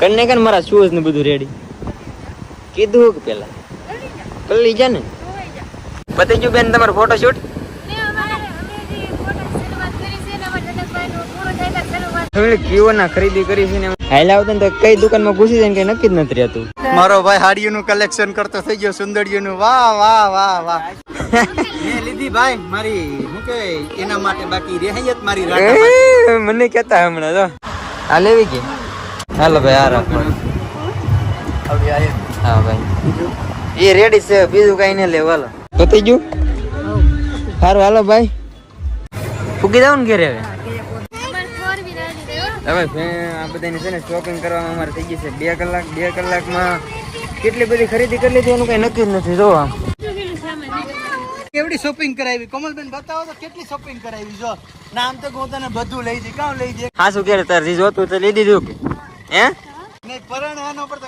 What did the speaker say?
કને કન મારા શૂઝ ને બધું રેડી કીધું કે પેલા કલ્લી જા ને પતી ગયું બેન તમારો ફોટો શૂટ કેવો ના ખરીદી કરી છે ને હાઈલા આવતા ને તો કઈ દુકાનમાં ઘૂસી જાય ને કઈ નક્કી જ નથી રહેતું મારો ભાઈ હાડીઓનું કલેક્શન કરતો થઈ ગયો સુંદરીઓનું વાહ વાહ વાહ વાહ મેં લીધી ભાઈ મારી હું કે એના માટે બાકી રહેયત મારી રાટા મને કહેતા હમણાં તો આ લેવી કે હાલો ભાઈ આ રાખો હા ભાઈ એ રેડી છે બીજું કઈ ને લેવા હાલો પતી ગયું સારું હાલો ભાઈ ફૂકી જાવ ને ઘરે હવે આ બધાને છે ને શોપિંગ કરવામાં અમારે થઈ ગઈ છે 2 કલાકમાં કેટલી બધી ખરીદી કરી લીધી એનું કઈ નક્કી જ નથી જો આમ કેવડી શોપિંગ કરાવી કોમલબેન બતાવો તો કેટલી શોપિંગ કરાવી જો નામ તો હું તને બધું લઈ જઈ કામ લઈ જઈ હા શું કે તાર જોતું તો લઈ દીધું કે હે નહીં પરણાનો પર